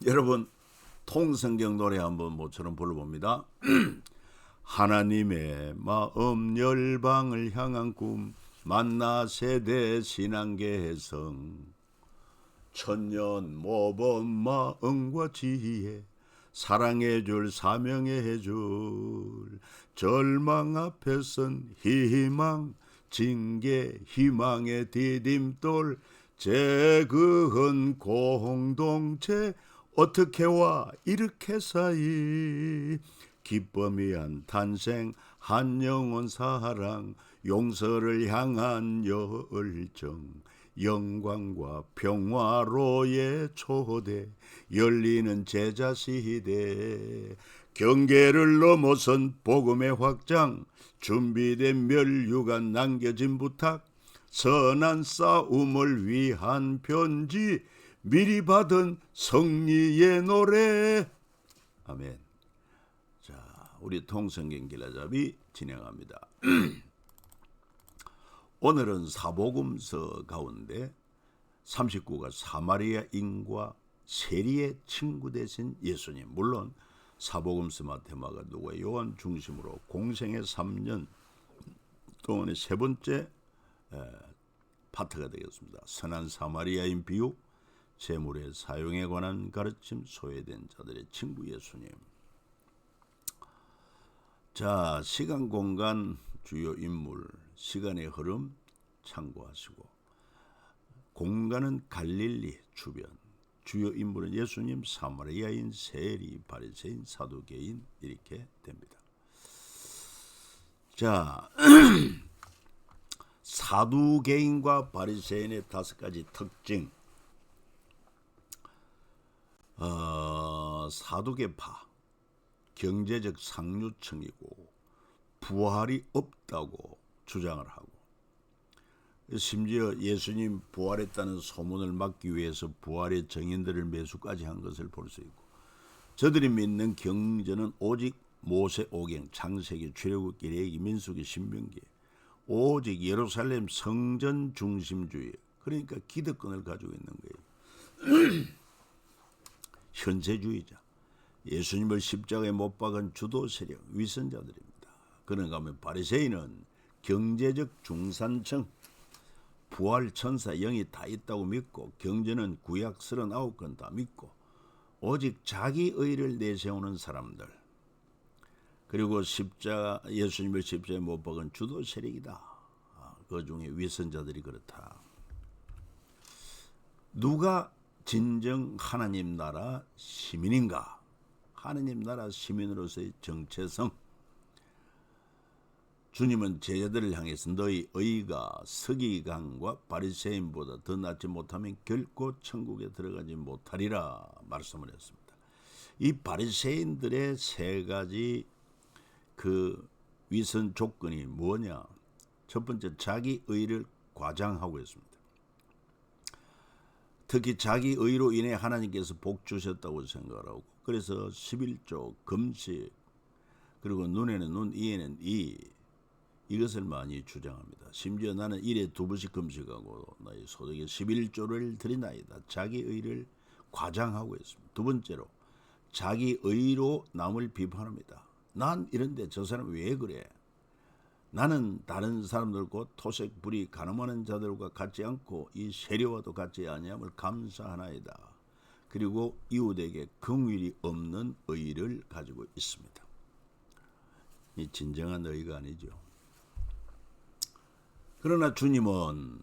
여러분, 통성경 노래 한번 모처럼 불러봅니다. 하나님의 마음 열방을 향한 꿈 만나 세대 신앙계성 천년 모범 마음과 지혜 사랑해 줄 사명해 줄 절망 앞에선 희망 징계 희망의 디딤돌 재그은 공동체 어떻게와 이렇게 사이 기쁨이 한 탄생 한 영혼 사랑 용서를 향한 열정 영광과 평화로의 초대 열리는 제자 시대 경계를 넘어선 복음의 확장 준비된 멸류가 남겨진 부탁 선한 싸움을 위한 편지 미리 받은 승리의 노래. 아멘. 자, 우리 통성경 길라잡이 진행합니다. 오늘은 사복음서 가운데 39가 사마리아인과 세리의 친구 되신 예수님. 물론 사복음서마 테마가 누구의 요한 중심으로 공생의 3년 동안의 세 번째 파트가 되겠습니다. 선한 사마리아인 비유, 재물의 사용에 관한 가르침, 소외된 자들의 친구 예수님. 자, 시간 공간 주요 인물, 시간의 흐름 참고하시고 공간은 갈릴리 주변, 주요 인물은 예수님, 사마리아인, 세리, 바리새인, 사두개인 이렇게 됩니다. 자, 사두개인과 바리새인의 5가지 특징. 사두개파 경제적 상류층이고 부활이 없다고 주장을 하고 심지어 예수님 부활했다는 소문을 막기 위해서 부활의 증인들을 매수까지 한 것을 볼 수 있고 저들이 믿는 경전은 오직 모세 오경, 창세기, 출애굽기, 레위기, 민수기, 신명기 오직 예루살렘 성전 중심주의 그러니까 기득권을 가지고 있는 거예요. 현세주의자 예수님을 십자가에 못 박은 주도 세력 위선자들입니다. 그런가 하면 바리새인은 경제적 중산층 부활 천사 영이 다 있다고 믿고 경전은 구약 39권 다 믿고 오직 자기 의를 내세우는 사람들 그리고 예수님을 십자가에 못 박은 주도 세력이다. 그 중에 위선자들이 그렇다. 누가 진정 하나님 나라 시민인가? 하나님 나라 시민으로서의 정체성. 주님은 제자들을 향해서 너희 의가 서기관과 바리새인보다 더 낫지 못하면 결코 천국에 들어가지 못하리라 말씀을 했습니다. 이 바리새인들의 3가지 그 위선 조건이 뭐냐? 첫 번째 자기 의를 과장하고 있습니다. 특히 자기 의로 인해 하나님께서 복 주셨다고 생각하고 그래서 11조, 금식, 그리고 눈에는 눈, 이에는 이 이것을 많이 주장합니다. 심지어 나는 1에 2번씩 금식하고 나의 소득의 11조를 드리나이다. 자기 의를 과장하고 있습니다. 두 번째로 자기 의로 남을 비판합니다. 난 이런데 저 사람 왜 그래? 나는 다른 사람들과 토색, 불의, 가늠하는 자들과 같지 않고 이 세리와도 같지 아니함을 감사하나이다. 그리고 이웃에게 긍휼이 없는 의를 가지고 있습니다. 이 진정한 의가 아니죠. 그러나 주님은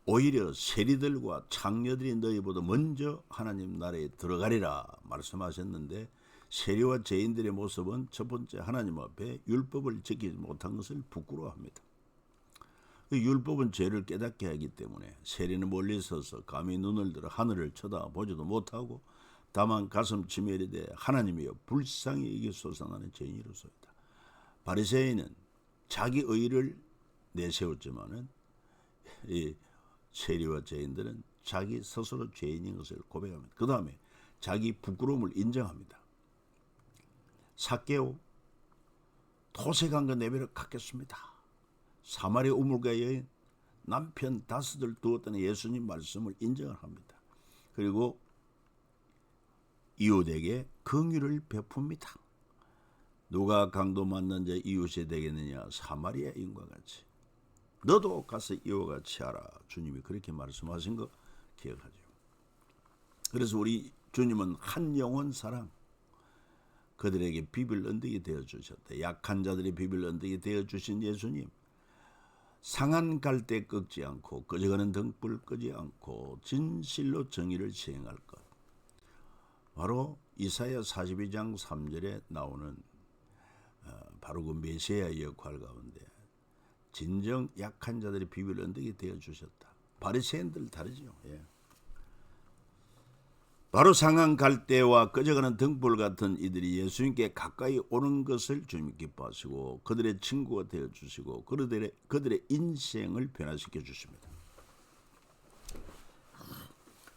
오히려 세리들과 창녀들이 너희보다 먼저 하나님 나라에 들어가리라 말씀하셨는데 세리와 죄인들의 모습은 첫 번째 하나님 앞에 율법을 지키지 못한 것을 부끄러워합니다. 그 율법은 죄를 깨닫게 하기 때문에 세리는 멀리 서서 감히 눈을 들어 하늘을 쳐다보지도 못하고 다만 가슴 치매리되 하나님이여 불쌍히 여기소서 나는 죄인이로소이다. 바리새인은 자기 의를 내세웠지만은 이 세리와 죄인들은 자기 스스로 죄인인 것을 고백합니다. 그 다음에 자기 부끄러움을 인정합니다. 삭개오 토색한 거 내버려 갖겠습니다. 사마리아 우물가 여인 남편 5을 두었다는 예수님 말씀을 인정을 합니다. 그리고 이웃에게 긍휼을 베풉니다. 누가 강도 맞는 자 이웃이 되겠느냐? 사마리아인과 같이. 너도 가서 이와 같이 하라. 주님이 그렇게 말씀하신 거 기억하죠. 그래서 우리 주님은 한 영혼 사랑, 그들에게 비빌 언덕이 되어주셨다. 약한 자들의 비빌 언덕이 되어주신 예수님, 상한 갈대 꺾지 않고 꺼져가는 등불 끄지 않고 진실로 정의를 시행할 것. 바로 이사야 42장 3절에 나오는 바로 그 메시아의 역할 가운데 진정 약한 자들의 비빌 언덕이 되어주셨다. 바리새인들 다르죠. 예. 바로 상한 갈대와 꺼져가는 등불 같은 이들이 예수님께 가까이 오는 것을 주님 기뻐하시고 그들의 친구가 되어주시고 그들의 인생을 변화시켜 주십니다.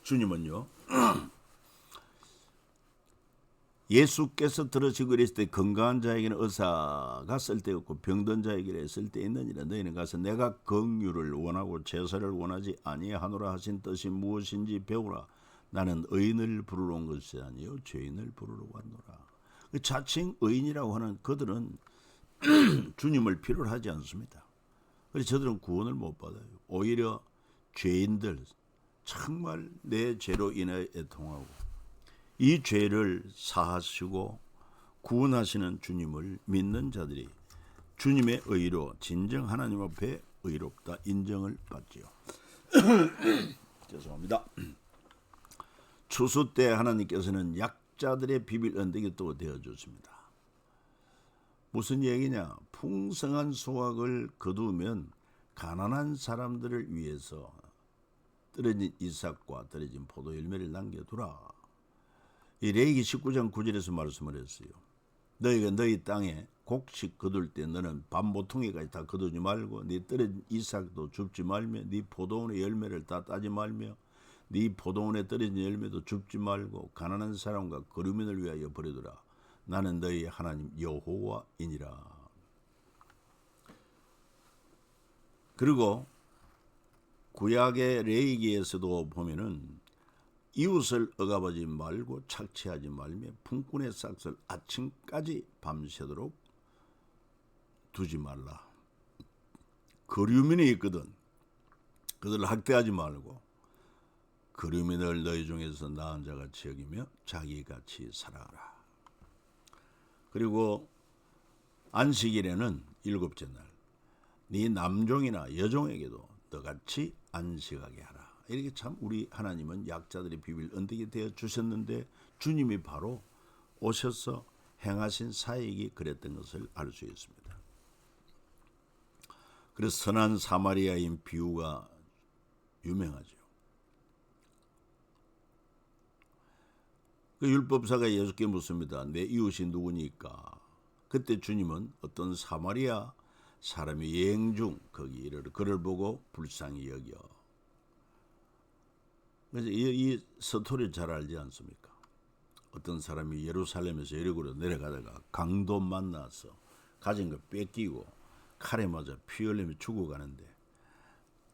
주님은요, 예수께서 들으시고 이랬을 때 건강한 자에게는 의사가 쓸데없고 병든 자에게는 쓸데있느니라. 너희는 가서 내가 긍휼을 원하고 제사를 원하지 아니하노라 하신 뜻이 무엇인지 배우라. 나는 의인을 부르러 온 것이 아니요 죄인을 부르러 왔노라. 자칭 의인이라고 하는 그들은 주님을 필요로 하지 않습니다. 그래서 저들은 구원을 못 받아요. 오히려 죄인들, 정말 내 죄로 인해 애통하고 이 죄를 사하시고 구원하시는 주님을 믿는 자들이 주님의 의로 진정 하나님 앞에 의롭다 인정을 받지요. 죄송합니다. 추수 때 하나님께서는 약자들의 비빌 언덕이 또 되어줬습니다. 무슨 얘기냐? 풍성한 수확을 거두면 가난한 사람들을 위해서 떨어진 이삭과 떨어진 포도 열매를 남겨두라. 이 레위기 19장 9절에서 말씀을 했어요. 너희가 너희 땅에 곡식 거둘 때 너는 밥 모퉁이까지 다 거두지 말고 네 떨어진 이삭도 줍지 말며 네 포도원의 열매를 다 따지 말며 네 포도원에 떨어진 열매도 줍지 말고 가난한 사람과 거류민을 위하여 버려두라. 나는 너희 하나님 여호와이니라. 그리고 구약의 레위기에서도 보면은 이웃을 억압하지 말고 착취하지 말며 품꾼의 싹을 아침까지 밤새도록 두지 말라. 거류민이 있거든. 그들을 학대하지 말고 거류민을 너희 중에서 나은 자같이 여기며 자기같이 살아가라. 그리고 안식일에는 일곱째 날 네 남종이나 여종에게도 너같이 안식하게 하라. 이렇게 참 우리 하나님은 약자들의 비빌 언덕이 되어 주셨는데 주님이 바로 오셔서 행하신 사역이 그랬던 것을 알 수 있습니다. 그래서 선한 사마리아인 비유가 유명하죠. 그 율법사가 예수께 묻습니다. 내 이웃이 누구니까? 그때 주님은 어떤 사마리아 사람이 여행 중 거기 이르러 그를 보고 불쌍히 여겨. 그래서 이 스토리 잘 알지 않습니까? 어떤 사람이 예루살렘에서 여리고로 내려가다가 강도 만나서 가진 거 뺏기고 칼에 맞아 피 흘리며 죽어가는데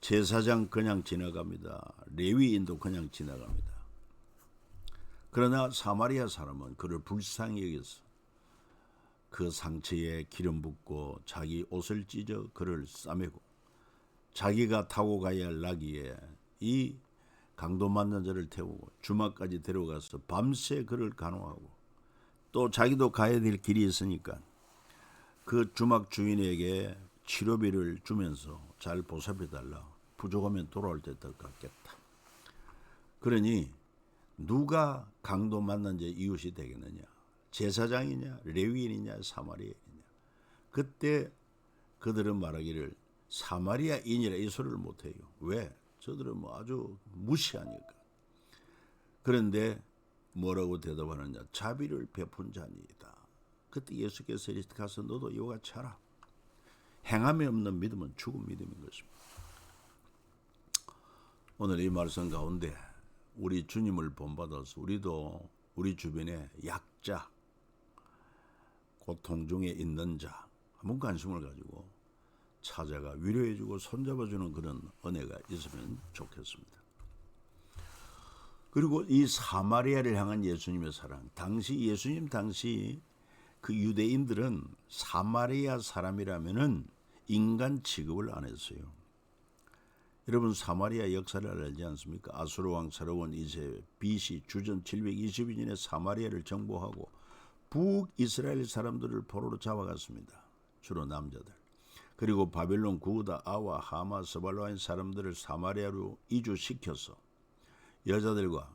제사장 그냥 지나갑니다. 레위인도 그냥 지나갑니다. 그러나 사마리아 사람은 그를 불쌍히 여겨서 그 상처에 기름 붓고 자기 옷을 찢어 그를 싸매고 자기가 타고 가야 할 나귀에 이 강도 만난 자를 태우고 주막까지 데려가서 밤새 그를 간호하고 또 자기도 가야 될 길이 있으니까 그 주막 주인에게 치료비를 주면서 잘 보살펴달라. 부족하면 돌아올 때 더 갚겠다. 그러니 누가 강도 만난 자 이웃이 되겠느냐? 제사장이냐? 레위인이냐? 사마리아인이냐? 그때 그들은 말하기를 사마리아인이라 이 소리를 못해요. 왜? 저들은 뭐 아주 무시하니까. 그런데 뭐라고 대답하느냐? 자비를 베푼 자니이다. 그때 예수께서 이렇게 가서 너도 이와 같이 하라. 행함이 없는 믿음은 죽은 믿음인 것입니다. 오늘 이 말씀 가운데 우리 주님을 본받아서 우리도 우리 주변에 약자, 고통 중에 있는 자 한번 관심을 가지고 찾아가 위로해주고 손잡아주는 그런 은혜가 있으면 좋겠습니다. 그리고 이 사마리아를 향한 예수님의 사랑. 예수님 당시 그 유대인들은 사마리아 사람이라면은 인간 취급을 안 했어요. 여러분 사마리아 역사를 알지 않습니까? 아수르 왕 살아온 이제 BC 주전 720년에 사마리아를 정복하고 북이스라엘 사람들을 포로로 잡아갔습니다. 주로 남자들. 그리고 바벨론 구우다 아와 하마 스발라인 사람들을 사마리아로 이주시켜서 여자들과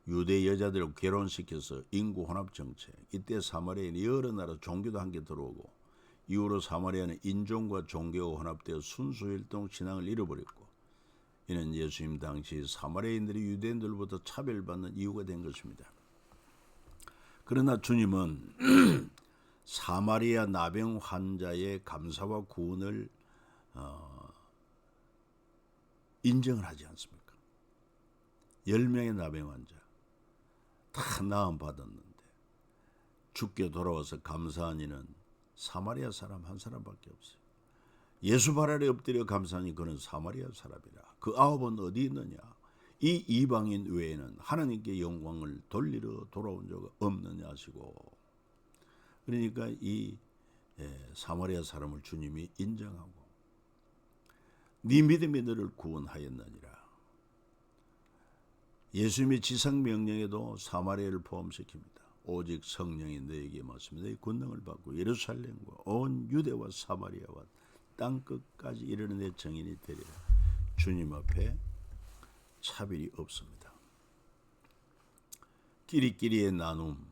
유대 여자들을 결혼시켜서 인구 혼합 정책. 이때 사마리아는 여러 나라 종교도 함께 들어오고 이후로 사마리아는 인종과 종교가 혼합되어 순수일동 신앙을 잃어버렸고 이는 예수님 당시 사마리아인들이 유대인들로부터 차별받는 이유가 된 것입니다. 그러나 주님은 사마리아 나병 환자의 감사와 구원을 인정을 하지 않습니까? 10명의 나병 환자 다 나음 받았는데 죽게 돌아와서 감사한 이는 사마리아 사람 한 사람밖에 없어요. 예수 발 아래 엎드려 감사하니 그는 사마리아 사람이라. 그 9은 어디 있느냐? 이 이방인 외에는 하나님께 영광을 돌리러 돌아온 자가 없느냐 하시고, 그러니까 이 사마리아 사람을 주님이 인정하고 네 믿음이 너를 구원하였느니라. 예수님의 지상명령에도 사마리아를 포함시킵니다. 오직 성령이 너에게 임하시면 너희 권능을 받고 예루살렘과 온 유대와 사마리아와 땅끝까지 이르는 내 증인이 되리라. 주님 앞에 차별이 없습니다. 끼리끼리의 나눔,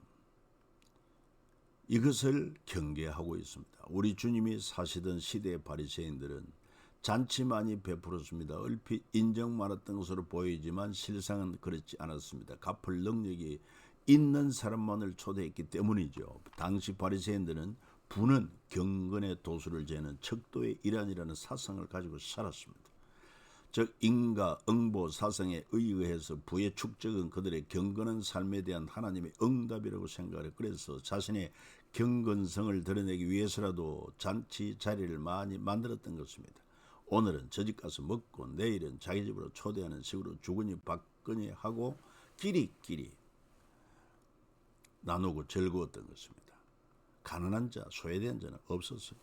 이것을 경계하고 있습니다. 우리 주님이 사시던 시대의 바리새인들은 잔치 많이 베풀었습니다. 얼핏 인정 많았던 것으로 보이지만 실상은 그렇지 않았습니다. 갚을 능력이 있는 사람만을 초대했기 때문이죠. 당시 바리새인들은 부는 경건의 도수를 재는 척도의 일환이라는 사상을 가지고 살았습니다. 즉 인과 응보 사상에 의해서 부의 축적은 그들의 경건한 삶에 대한 하나님의 응답이라고 생각을 그래서 자신의 경건성을 드러내기 위해서라도 잔치 자리를 많이 만들었던 것입니다. 오늘은 저 집 가서 먹고 내일은 자기 집으로 초대하는 식으로 주거니 받거니 하고 끼리끼리 나누고 즐거웠던 것입니다. 가난한 자, 소외된 자는 없었어요.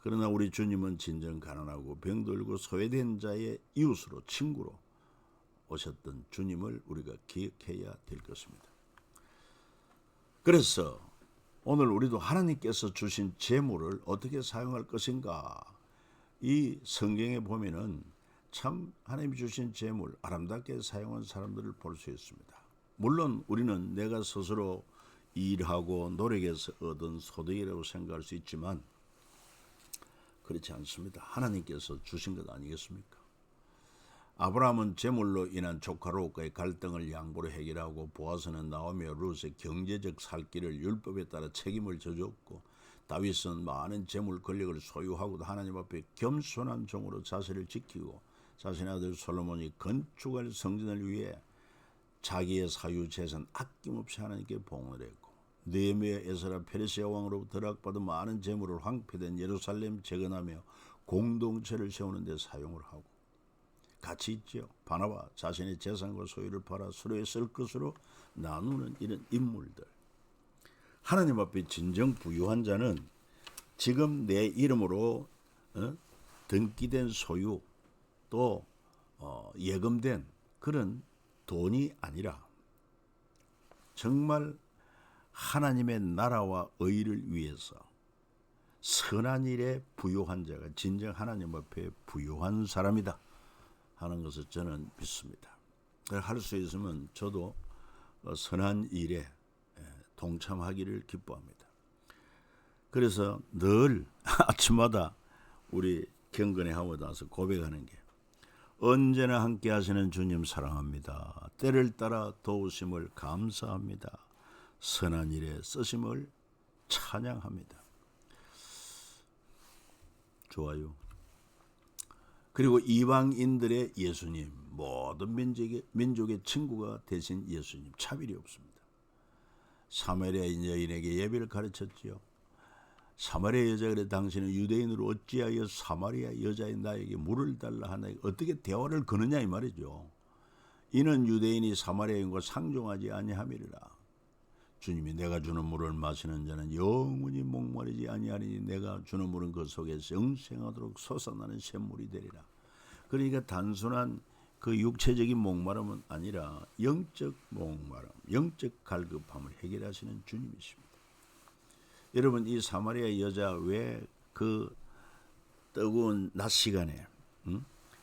그러나 우리 주님은 진정 가난하고 병들고 소외된 자의 이웃으로 친구로 오셨던 주님을 우리가 기억해야 될 것입니다. 그래서 오늘 우리도 하나님께서 주신 재물을 어떻게 사용할 것인가, 이 성경에 보면은 참 하나님이 주신 재물 아름답게 사용한 사람들을 볼 수 있습니다. 물론 우리는 내가 스스로 일하고 노력해서 얻은 소득이라고 생각할 수 있지만 그렇지 않습니다. 하나님께서 주신 것 아니겠습니까? 아브라함은 재물로 인한 조카 롯과의 갈등을 양보로 해결하고 보아스는 나오미 룻의 경제적 살 길을 율법에 따라 책임을 져줬고 다윗은 많은 재물 권력을 소유하고도 하나님 앞에 겸손한 종으로 자세를 지키고 자신의 아들 솔로몬이 건축할 성전을 위해 자기의 사유 재산 아낌없이 하나님께 봉헌을 했고 느헤미야 에스라 페르시아 왕으로부터 허락받은 많은 재물을 황폐된 예루살렘 재건하며 공동체를 세우는 데 사용을 하고 같이 있죠. 바나바 자신의 재산과 소유를 팔아 서로의 쓸 것으로 나누는 이런 인물들. 하나님 앞에 진정 부유한 자는 지금 내 이름으로 등기된 소유 또 예금된 그런 돈이 아니라 정말 하나님의 나라와 의를 위해서 선한 일에 부유한 자가 진정 하나님 앞에 부유한 사람이다 하는 것을 저는 믿습니다. 할 수 있으면 저도 선한 일에 동참하기를 기뻐합니다. 그래서 늘 아침마다 우리 경건에 하고 나서 고백하는 게 언제나 함께 하시는 주님 사랑합니다. 때를 따라 도우심을 감사합니다. 선한 일에 쓰심을 찬양합니다. 좋아요. 그리고 이방인들의 예수님, 모든 민족의 친구가 되신 예수님, 차별이 없습니다. 사마리아인 여인에게 예배를 가르쳤지요. 사마리아 여자가 그래 당신은 유대인으로 어찌하여 사마리아 여자인 나에게 물을 달라 하나 어떻게 대화를 거느냐 이 말이죠. 이는 유대인이 사마리아인과 상종하지 아니함이리라. 주님이 내가 주는 물을 마시는 자는 영원히 목마르지 아니하리니 내가 주는 물은 그 속에서 영생하도록 솟아나는 샘물이 되리라. 그러니까 단순한 그 육체적인 목마름은 아니라 영적 목마름, 영적 갈급함을 해결하시는 주님이십니다. 여러분 이 사마리아 여자 왜 그 뜨거운 낮 시간에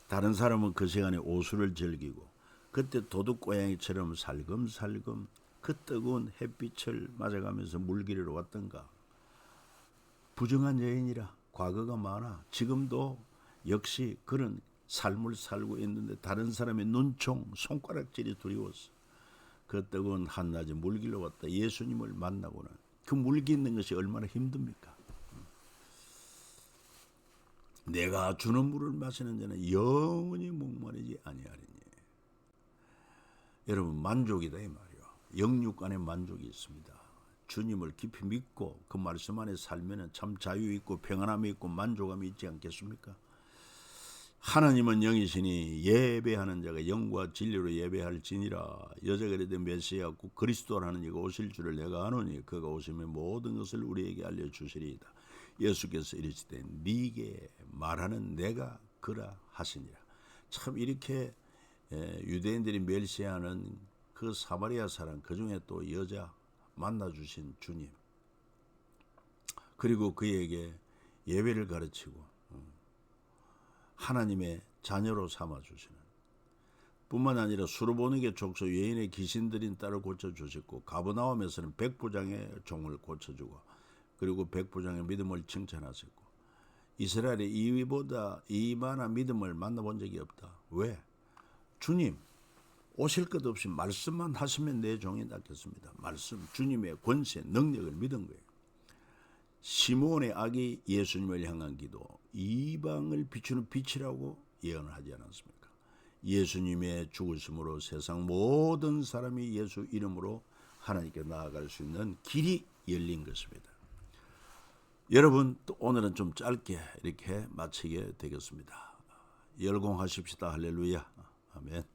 다른 사람은 그 시간에 오수를 즐기고 그때 도둑고양이처럼 살금살금 그 뜨거운 햇빛을 맞아가면서 물길을 왔던가. 부정한 여인이라 과거가 많아 지금도 역시 그런 삶을 살고 있는데 다른 사람의 눈총 손가락질이 두려웠어. 그 뜨거운 한낮에 물길로 왔다 예수님을 만나고는 그 물기 있는 것이 얼마나 힘듭니까? 내가 주는 물을 마시는 자는 영원히 목마르지 아니하리니. 여러분 만족이다 이 말이요. 영육 안에 만족이 있습니다. 주님을 깊이 믿고 그 말씀 안에 살면 참 자유 있고 평안함이 있고 만족함이 있지 않겠습니까? 하나님은 영이시니 예배하는 자가 영과 진리로 예배할지니라. 여자가 이르되 메시아 곧 그리스도라는 이가 오실 줄을 내가 아노니 그가 오시면 모든 것을 우리에게 알려주시리이다. 예수께서 이르시되 네게 말하는 내가 그라 하시니라. 참 이렇게 유대인들이 멸시하는 그 사마리아 사람 그 중에 또 여자 만나주신 주님 그리고 그에게 예배를 가르치고 하나님의 자녀로 삼아주시는 뿐만 아니라 수르보니게 족속 여인의 귀신들인 딸을 고쳐주셨고 가버나움에서는 백부장의 종을 고쳐주고 그리고 백부장의 믿음을 칭찬하셨고 이스라엘에 이보다 이만한 믿음을 만나본 적이 없다. 왜? 주님 오실 것 없이 말씀만 하시면 내 종이 낫겠습니다. 말씀 주님의 권세 능력을 믿은 거예요. 시므온의 아기 예수님을 향한 기도 이방을 비추는 빛이라고 예언을 하지 않았습니까? 예수님의 죽으심으로 세상 모든 사람이 예수 이름으로 하나님께 나아갈 수 있는 길이 열린 것입니다. 여러분 또 오늘은 좀 짧게 이렇게 마치게 되겠습니다. 열공하십시다. 할렐루야. 아멘.